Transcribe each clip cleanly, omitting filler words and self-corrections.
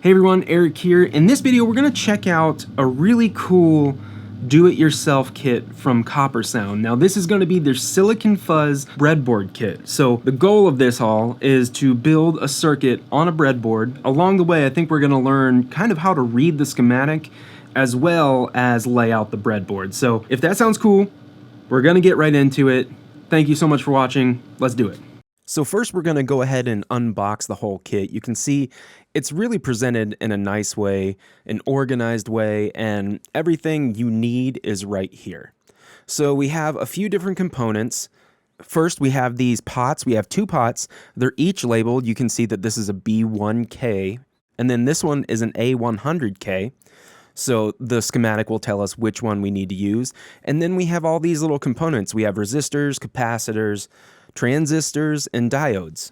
Hey everyone, Eric here. In this video, we're gonna check out a really cool do-it-yourself kit from CopperSound. Now this is gonna be their Silicon Fuzz breadboard kit. So the goal of this all is to build a circuit on a breadboard. Along the way, I think we're gonna learn kind of how to read the schematic as well as lay out the breadboard. So if that sounds cool, we're gonna get right into it. Thank you so much for watching. Let's do it. So first we're going to go ahead and unbox the whole kit. You can see it's really presented in a nice way, an organized way, and everything you need is right here. So we have a few different components. First we have these pots. We have two pots. They're each labeled. You can see that this is a B1K, and then this one is an A100K. So the schematic will tell us which one we need to use. And then we have all these little components. We have resistors, capacitors, transistors, and diodes.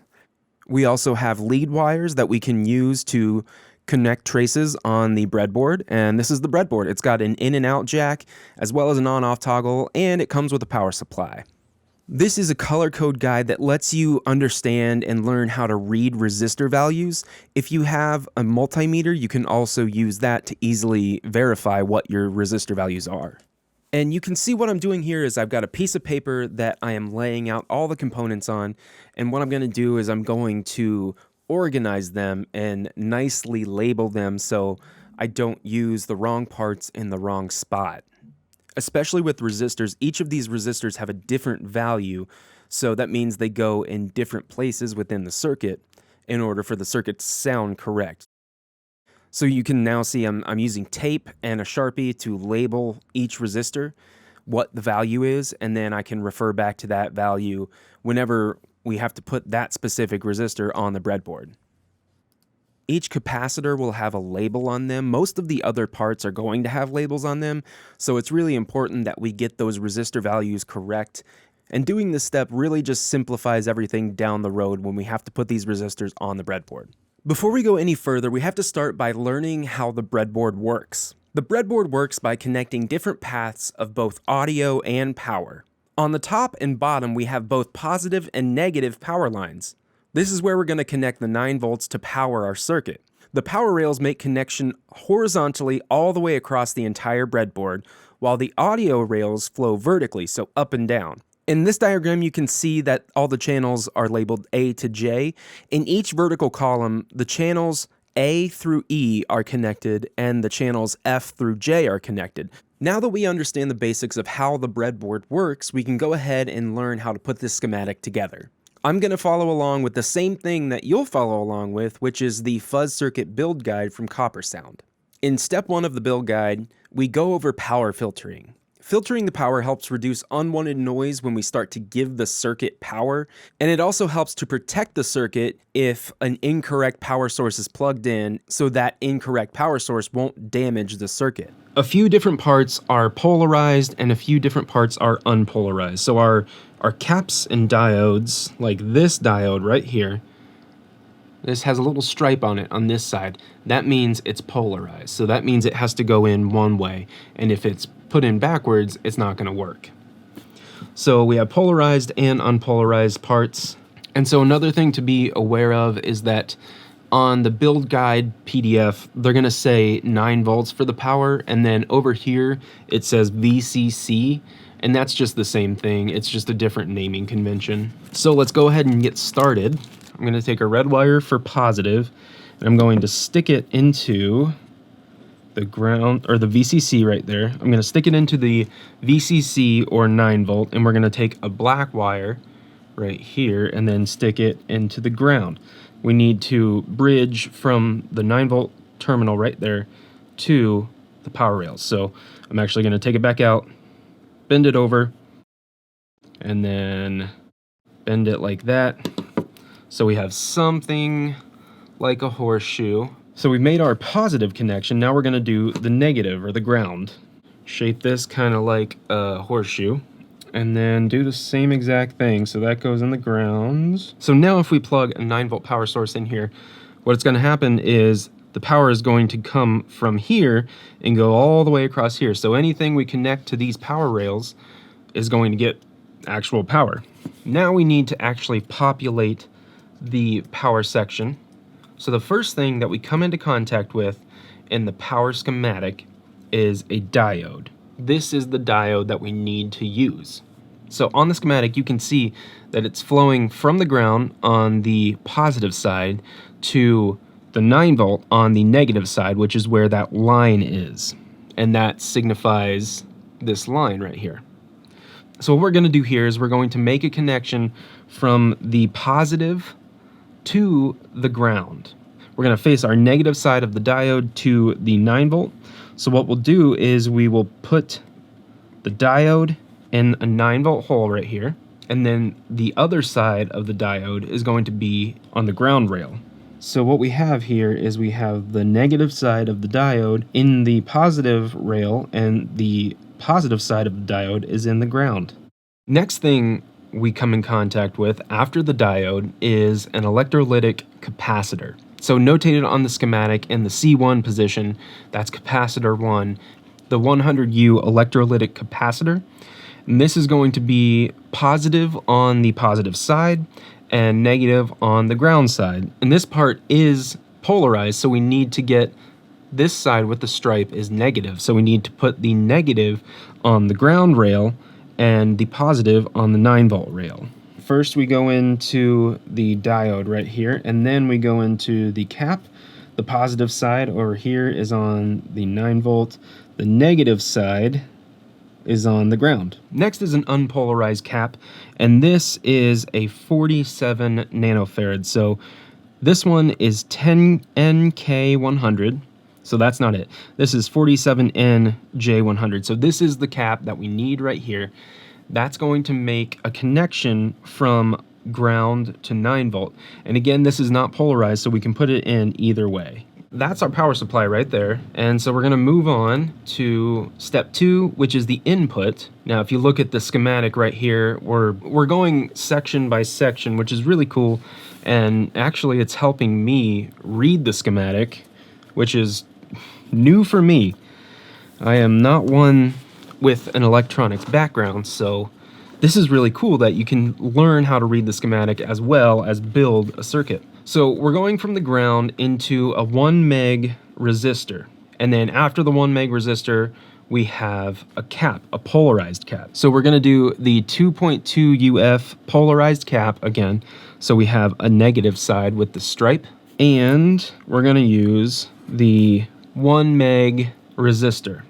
We also have lead wires that we can use to connect traces on the breadboard, and this is the breadboard. It's got an in and out jack as well as an on-off toggle, and it comes with a power supply. This is a color code guide that lets you understand and learn how to read resistor values. If you have a multimeter, you can also use that to easily verify what your resistor values are. And you can see what I'm doing here is I've got a piece of paper that I am laying out all the components on, and what I'm going to do is I'm going to organize them and nicely label them so I don't use the wrong parts in the wrong spot. Especially with resistors, each of these resistors have a different value, so that means they go in different places within the circuit in order for the circuit to sound correct. So you can now see I'm using tape and a Sharpie to label each resistor, what the value is, and then I can refer back to that value whenever we have to put that specific resistor on the breadboard. Each capacitor will have a label on them. Most of the other parts are going to have labels on them, so it's really important that we get those resistor values correct. And doing this step really just simplifies everything down the road when we have to put these resistors on the breadboard. Before we go any further, we have to start by learning how the breadboard works. The breadboard works by connecting different paths of both audio and power. On the top and bottom, we have both positive and negative power lines. This is where we're going to connect the 9 volts to power our circuit. The power rails make connection horizontally all the way across the entire breadboard, while the audio rails flow vertically, so up and down. In this diagram, you can see that all the channels are labeled A to J. In each vertical column, the channels A through E are connected, and the channels F through J are connected. Now that we understand the basics of how the breadboard works, we can go ahead and learn how to put this schematic together. I'm going to follow along with the same thing that you'll follow along with, which is the Fuzz Circuit build guide from CopperSound. In step 1 of the build guide, we go over power filtering. Filtering the power helps reduce unwanted noise when we start to give the circuit power, and it also helps to protect the circuit if an incorrect power source is plugged in, so that incorrect power source won't damage the circuit. A few different parts are polarized and a few different parts are unpolarized. So our caps and diodes, like this diode right here, this has a little stripe on it on this side. That means it's polarized. So that means it has to go in one way. And if it's put in backwards, it's not going to work. So we have polarized and unpolarized parts. And so another thing to be aware of is that on the build guide PDF, they're going to say 9 volts for the power. And then over here, it says VCC. And that's just the same thing. It's just a different naming convention. So let's go ahead and get started. I'm going to take a red wire for positive, and I'm going to stick it into the ground, or the VCC right there. I'm going to stick it into the VCC or 9 volt, and we're going to take a black wire right here and then stick it into the ground. We need to bridge from the 9 volt terminal right there to the power rails. So I'm actually going to take it back out, bend it over, and then bend it like that. So we have something like a horseshoe. So we made our positive connection. Now we're going to do the negative, or the ground. Shape this kind of like a horseshoe, and then do the same exact thing. So that goes in the ground. So now if we plug a 9 volt power source in here, what's going to happen is the power is going to come from here and go all the way across here. So anything we connect to these power rails is going to get actual power. Now we need to actually populate the power section. So the first thing that we come into contact with in the power schematic is a diode. This is the diode that we need to use. So on the schematic, you can see that it's flowing from the ground on the positive side to the 9-volt on the negative side, which is where that line is. And that signifies this line right here. So what we're going to do here is we're going to make a connection from the positive to the ground. We're going to face our negative side of the diode to the 9-volt. So what we'll do is we will put the diode in a 9-volt hole right here, and then the other side of the diode is going to be on the ground rail. So what we have here is we have the negative side of the diode in the positive rail, and the positive side of the diode is in the ground. Next thing we come in contact with after the diode is an electrolytic capacitor. So notated on the schematic in the C1 position, that's capacitor 1, the 100U electrolytic capacitor. And this is going to be positive on the positive side and negative on the ground side. And this part is polarized, so we need to get this side with the stripe is negative. So we need to put the negative on the ground rail and the positive on the 9-volt rail. First we go into the diode right here, and then we go into the cap. The positive side over here is on the 9-volt. The negative side is on the ground. Next is an unpolarized cap, and this is a 47 nanofarad. So this one is 10NK100. So that's not it. This is 47NJ100. So this is the cap that we need right here. That's going to make a connection from ground to 9-volt. And again, this is not polarized, so we can put it in either way. That's our power supply right there. And so we're going to move on to step 2, which is the input. Now, if you look at the schematic right here, we're going section by section, which is really cool. And actually, it's helping me read the schematic, which is new for me. I am not one with an electronics background, so this is really cool that you can learn how to read the schematic as well as build a circuit. So we're going from the ground into a 1 meg resistor, and then after the 1 meg resistor we have a cap, a polarized cap. So we're going to do the 2.2 UF polarized cap again. So we have a negative side with the stripe, and we're going to use the 1 meg resistor.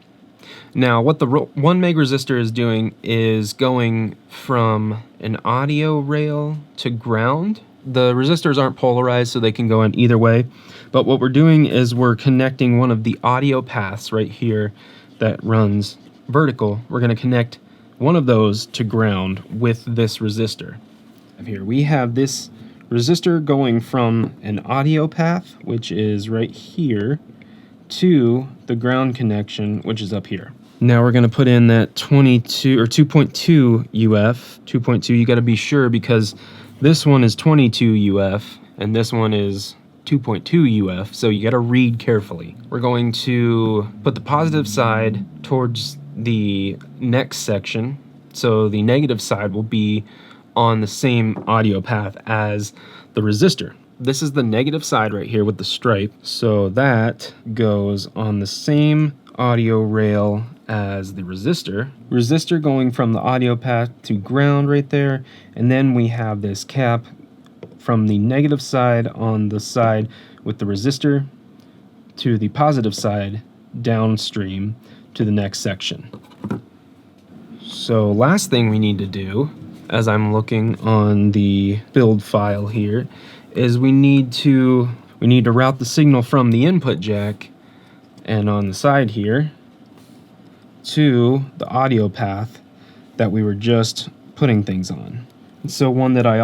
Now what the 1 meg resistor is doing is going from an audio rail to ground. The resistors aren't polarized, so they can go in either way, but what we're doing is we're connecting one of the audio paths right here that runs vertical. We're going to connect one of those to ground with this resistor. Here we have this resistor going from an audio path, which is right here, to the ground connection, which is up here. Now we're going to put in that 22 or 2.2 UF. 2.2, you got to be sure, because this one is 22 UF and this one is 2.2 UF, so you got to read carefully. We're going to put the positive side towards the next section, so the negative side will be on the same audio path as the resistor. This is the negative side right here with the stripe, so that goes on the same audio rail as the resistor. Resistor going from the audio path to ground right there, and then we have this cap from the negative side on the side with the resistor to the positive side downstream to the next section. So last thing we need to do, as I'm looking on the build file here, is we need to route the signal from the input jack and on the side here to the audio path that we were just putting things on. So one that I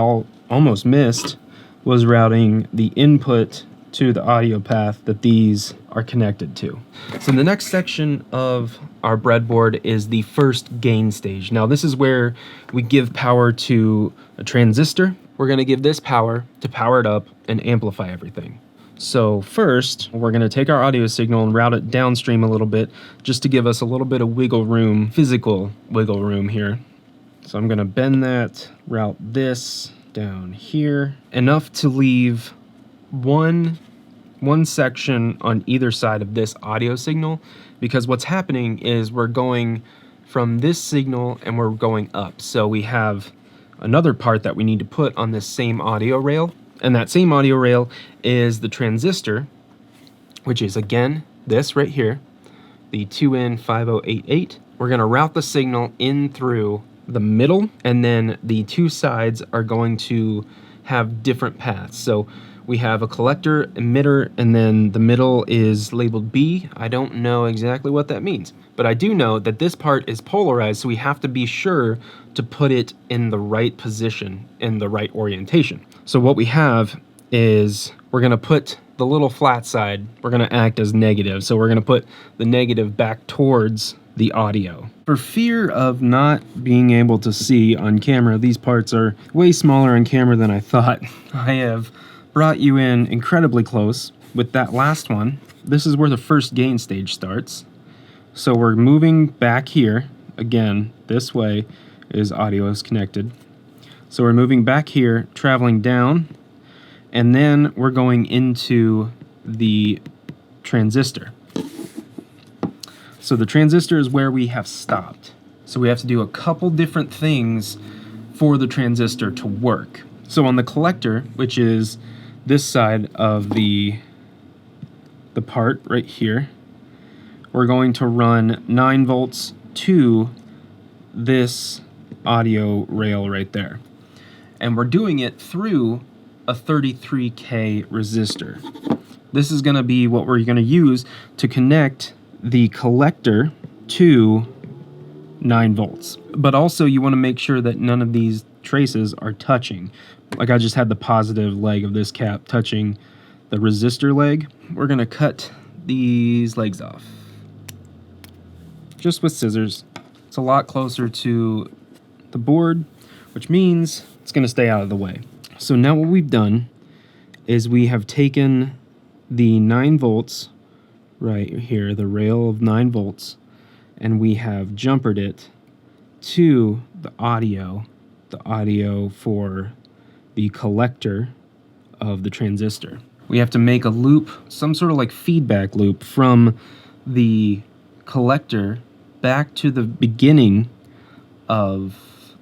almost missed was routing the input to the audio path that these are connected to. So the next section of our breadboard is the first gain stage. Now this is where we give power to a transistor. We're going to give this power to power it up and amplify everything. So first, we're going to take our audio signal and route it downstream a little bit, just to give us a little bit of wiggle room, physical wiggle room here. So I'm going to bend that, route this down here, enough to leave one one section on either side of this audio signal, because what's happening is we're going from this signal and we're going up. So we have another part that we need to put on this same audio rail, and that same audio rail is the transistor, which is again this right here, the 2N5088. We're gonna route the signal in through the middle, and then the two sides are going to have different paths. So we have a collector, emitter, and then the middle is labeled B. I don't know exactly what that means, but I do know that this part is polarized, so we have to be sure to put it in the right position, in the right orientation. So what we have is we're gonna put the little flat side, we're gonna act as negative. So we're gonna put the negative back towards the audio. For fear of not being able to see on camera, these parts are way smaller on camera than I thought. I have brought you in incredibly close with that last one. This is where the first gain stage starts. So we're moving back here. Again, this way is audio is connected. So we're moving back here, traveling down, and then we're going into the transistor. So the transistor is where we have stopped. So we have to do a couple different things for the transistor to work. So on the collector, which is this side of the part right here, we're going to run 9 volts to this audio rail right there. And we're doing it through a 33K resistor. This is gonna be what we're gonna use to connect the collector to 9 volts. But also you wanna make sure that none of these traces are touching. Like I just had the positive leg of this cap touching the resistor leg. We're gonna cut these legs off, just with scissors. It's a lot closer to the board, which means it's gonna stay out of the way. So now what we've done is we have taken the 9 volts right here, the rail of 9 volts, and we have jumpered it to the audio for the collector of the transistor. We have to make a loop, some sort of like feedback loop from the collector back to the beginning of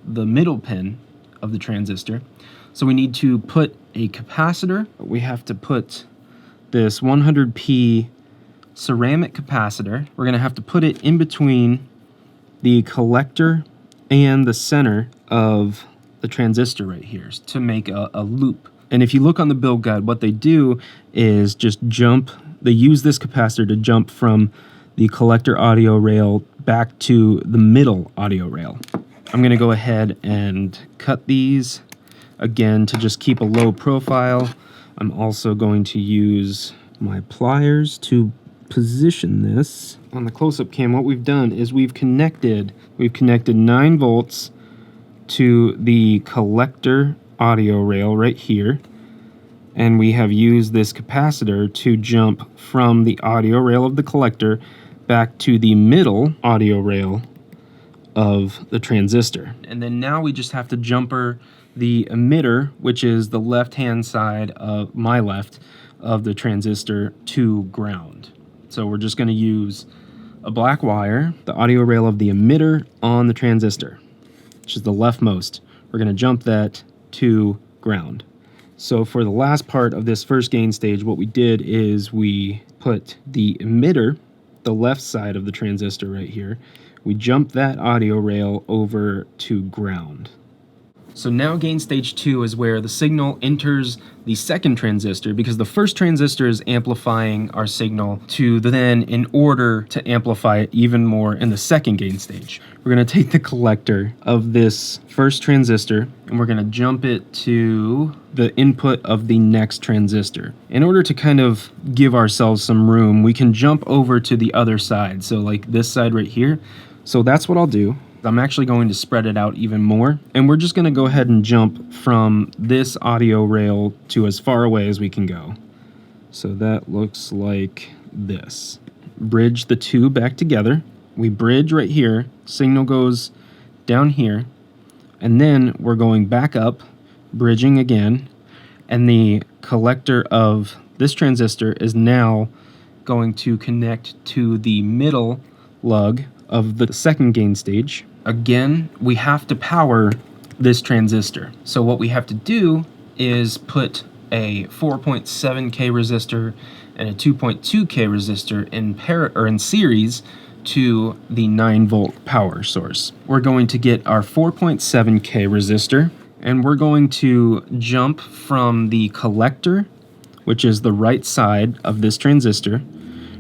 the middle pin of the transistor. So we need to put a capacitor. We have to put this 100p ceramic capacitor. We're gonna have to put it in between the collector and the center of the transistor right here to make a loop. And if you look on the build guide, what they do is just they use this capacitor to jump from the collector audio rail back to the middle audio rail. I'm gonna go ahead and cut these again to just keep a low profile. I'm also going to use my pliers to position this. On the close-up cam, what we've done is we've connected 9 volts to the collector audio rail right here, and we have used this capacitor to jump from the audio rail of the collector back to the middle audio rail of the transistor. And then now we just have to jumper the emitter, which is the left-hand side of my left of the transistor, to ground. So we're just going to use a black wire, the audio rail of the emitter on the transistor, which is the leftmost. We're going to jump that to ground. So for the last part of this first gain stage, what we did is we put the emitter, the left side of the transistor right here, we jumped that audio rail over to ground. So now gain stage 2 is where the signal enters the second transistor, because the first transistor is amplifying our signal to then, in order to amplify it even more in the second gain stage. We're going to take the collector of this first transistor and we're going to jump it to the input of the next transistor. In order to kind of give ourselves some room, we can jump over to the other side. So like this side right here. So that's what I'll do. I'm actually going to spread it out even more, and we're just going to go ahead and jump from this audio rail to as far away as we can go. So that looks like this. Bridge the two back together. We bridge right here, signal goes down here, and then we're going back up, bridging again, and the collector of this transistor is now going to connect to the middle lug of the second gain stage. Again, we have to power this transistor. So what we have to do is put a 4.7K resistor and a 2.2K resistor in series to the 9-volt power source. We're going to get our 4.7K resistor, and we're going to jump from the collector, which is the right side of this transistor.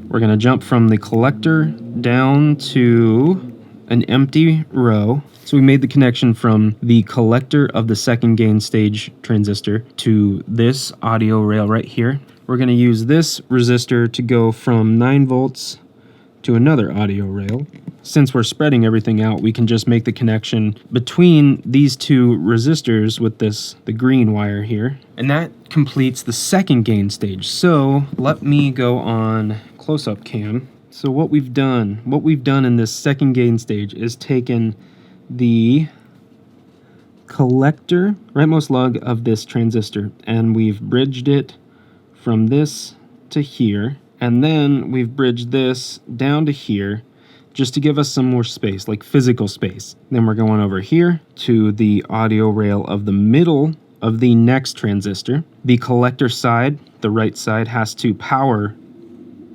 We're going to jump from the collector down to an empty row. So we made the connection from the collector of the second gain stage transistor to this audio rail right here. We're going to use this resistor to go from 9 volts to another audio rail. Since we're spreading everything out, we can just make the connection between these two resistors with the green wire here. And that completes the second gain stage. So let me go on close-up cam. So what we've done in this second gain stage is taken the collector, rightmost lug of this transistor, and we've bridged it from this to here, and then we've bridged this down to here just to give us some more space, like physical space. Then we're going over here to the audio rail of the middle of the next transistor. The collector side, the right side, has to power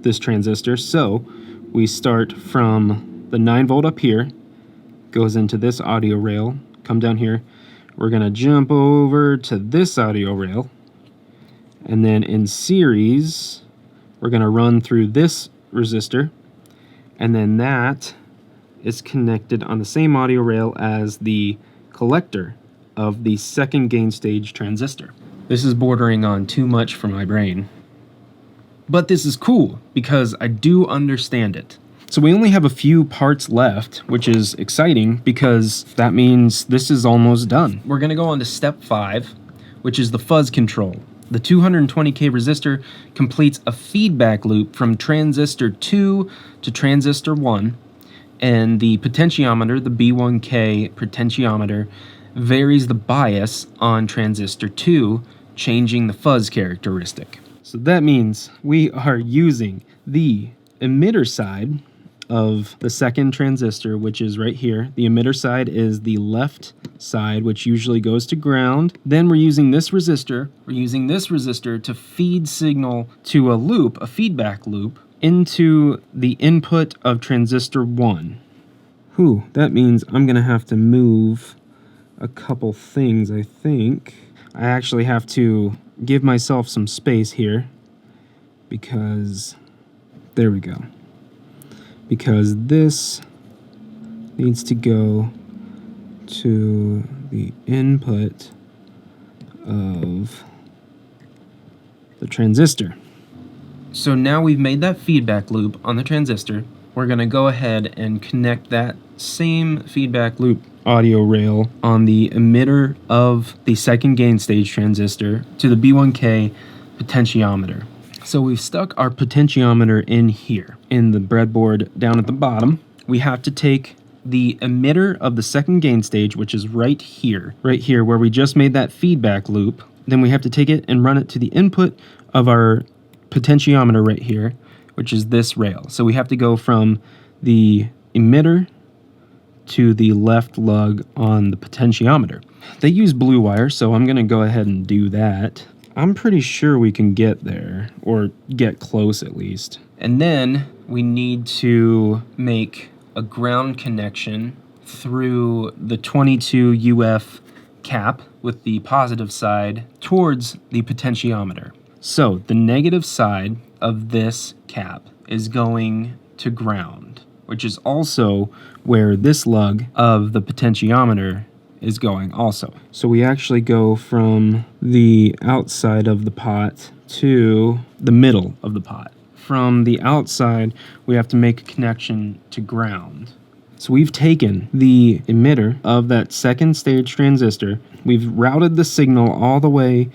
this transistor, so we start from the 9-volt up here, goes into this audio rail, come down here, we're going to jump over to this audio rail, and then in series we're going to run through this resistor, and then that is connected on the same audio rail as the collector of the second gain stage transistor. This is bordering on too much for my brain. But this is cool because I do understand it. So we only have a few parts left, which is exciting because that means this is almost done. We're going to go on to step 5, which is the fuzz control. The 220K resistor completes a feedback loop from transistor 2 to transistor 1, and the potentiometer, the B1K potentiometer, varies the bias on transistor 2, changing the fuzz characteristic. So that means we are using the emitter side of the second transistor, which is right here. The emitter side is the left side, which usually goes to ground. Then we're using this resistor. We're using this resistor to feed signal to a loop, a feedback loop, into the input of transistor 1. That means I'm gonna have to move a couple things, I think. I actually have to give myself some space here because there we go. Because this needs to go to the input of the transistor. So now we've made that feedback loop on the transistor. We're going to go ahead and connect that same feedback loop audio rail on the emitter of the second gain stage transistor to the B1K potentiometer. So we've stuck our potentiometer in here, in the breadboard down at the bottom. We have to take the emitter of the second gain stage, which is right here where we just made that feedback loop. Then we have to take it and run it to the input of our potentiometer right here, which is this rail. So we have to go from the emitter to the left lug on the potentiometer. They use blue wire, so I'm going to go ahead and do that. I'm pretty sure we can get there, or get close at least. And then we need to make a ground connection through the 22 UF cap with the positive side towards the potentiometer. So the negative side of this cap is going to ground, which is also where this lug of the potentiometer is going also. So we actually go from the outside of the pot to the middle of the pot. From the outside, we have to make a connection to ground. So we've taken the emitter of that second stage transistor, we've routed the signal all the way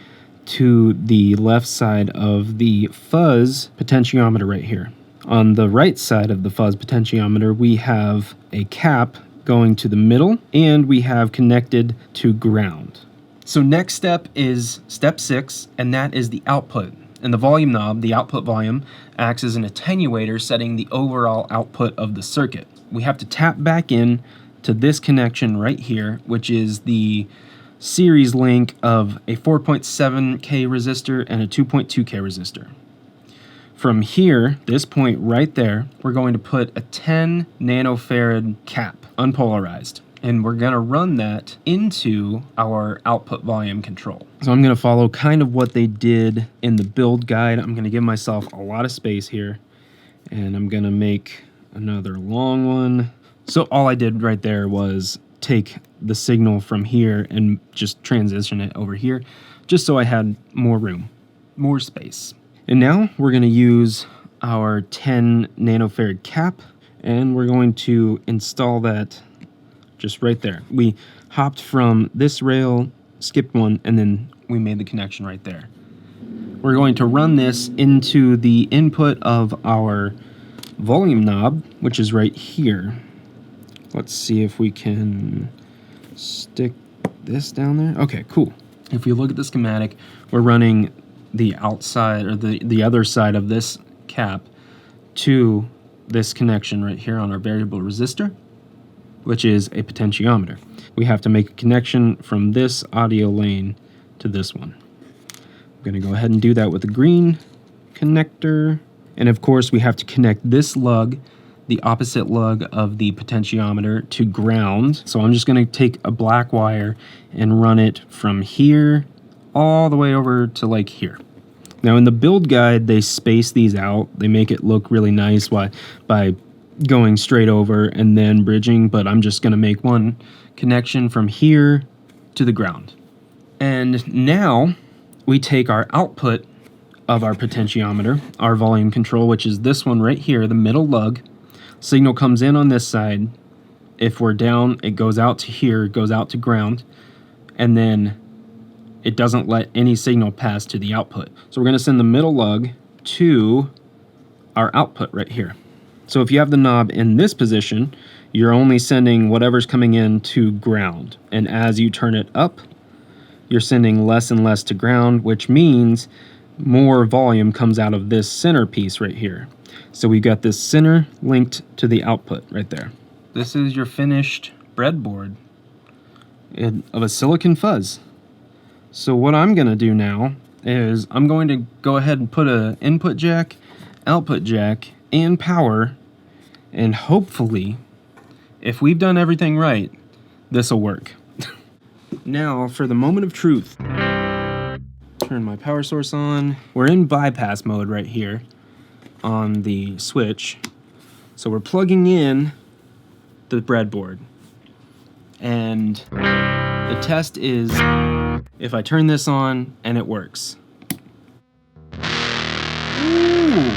to the left side of the fuzz potentiometer right here. On the right side of the fuzz potentiometer, we have a cap going to the middle, and we have connected to ground. So next step is step 6, and that is the output. And the volume knob, the output volume, acts as an attenuator setting the overall output of the circuit. We have to tap back in to this connection right here, which is the series link of a 4.7K resistor and a 2.2K resistor. From here, this point right there, we're going to put a 10 nanofarad cap, unpolarized. And we're going to run that into our output volume control. So I'm going to follow kind of what they did in the build guide. I'm going to give myself a lot of space here, and I'm going to make another long one. So all I did right there was take the signal from here and just transition it over here, just so I had more room, more space. And now we're going to use our 10 nanofarad cap, and we're going to install that just right there. We hopped from this rail, skipped one, and then we made the connection right there. We're going to run this into the input of our volume knob, which is right here. Let's see if we can stick this down there. Okay, cool. If we look at the schematic, we're running the outside, or the other side of this cap to this connection right here on our variable resistor, which is a potentiometer. We have to make a connection from this audio lane to this one. I'm going to go ahead and do that with a green connector. And of course, we have to connect this lug, the opposite lug of the potentiometer, to ground. So I'm just going to take a black wire and run it from here all the way over to like here. Now in the build guide, they space these out. They make it look really nice by going straight over and then bridging, but I'm just going to make one connection from here to the ground. And now we take our output of our potentiometer, our volume control, which is this one right here, the middle lug. Signal comes in on this side. If we're down, it goes out to here, goes out to ground, and then it doesn't let any signal pass to the output. So we're going to send the middle lug to our output right here. So if you have the knob in this position, you're only sending whatever's coming in to ground. And as you turn it up, you're sending less and less to ground, which means more volume comes out of this center piece right here. So we've got this center linked to the output right there. This is your finished breadboard of a silicon fuzz. So what I'm going to do now is I'm going to go ahead and put an input jack, output jack, and power, and hopefully, if we've done everything right, this will work. Now for the moment of truth. Turn my power source on. We're in bypass mode right here on the switch. So we're plugging in the breadboard. And the test is if I turn this on and it works. Ooh.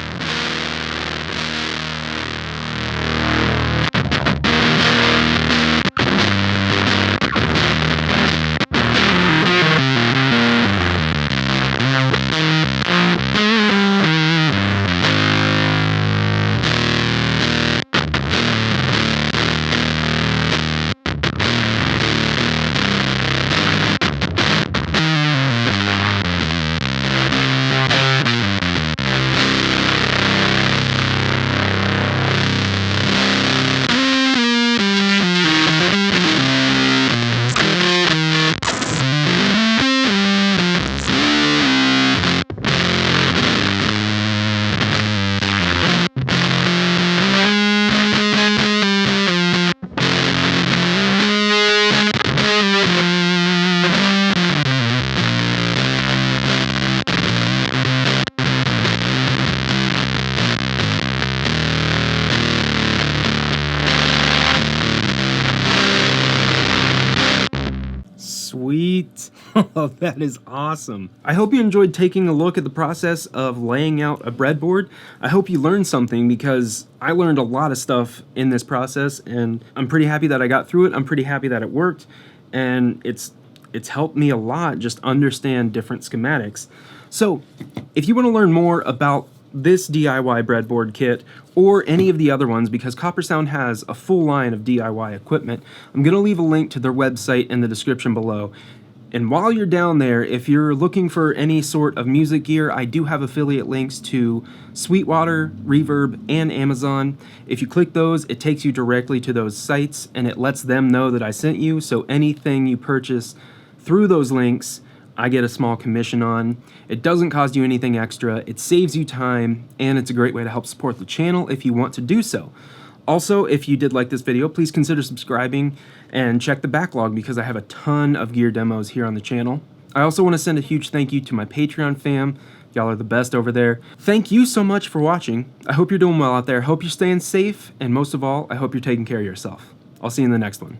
Sweet. Oh, that is awesome. I hope you enjoyed taking a look at the process of laying out a breadboard. I hope you learned something, because I learned a lot of stuff in this process, and I'm pretty happy that I got through it. I'm pretty happy that it worked, and it's helped me a lot just understand different schematics. So if you want to learn more about this DIY breadboard kit or any of the other ones, because CopperSound has a full line of DIY equipment, I'm going to leave a link to their website in the description below. And while you're down there, if you're looking for any sort of music gear, I do have affiliate links to Sweetwater, Reverb, and Amazon. If you click those, it takes you directly to those sites, and it lets them know that I sent you, so anything you purchase through those links, I get a small commission on. It doesn't cost you anything extra, it saves you time, and it's a great way to help support the channel if you want to do so. Also, if you did like this video, please consider subscribing and check the backlog because I have a ton of gear demos here on the channel. I also want to send a huge thank you to my Patreon fam. Y'all are the best over there. Thank you so much for watching. I hope you're doing well out there. I hope you're staying safe, and most of all, I hope you're taking care of yourself. I'll see you in the next one.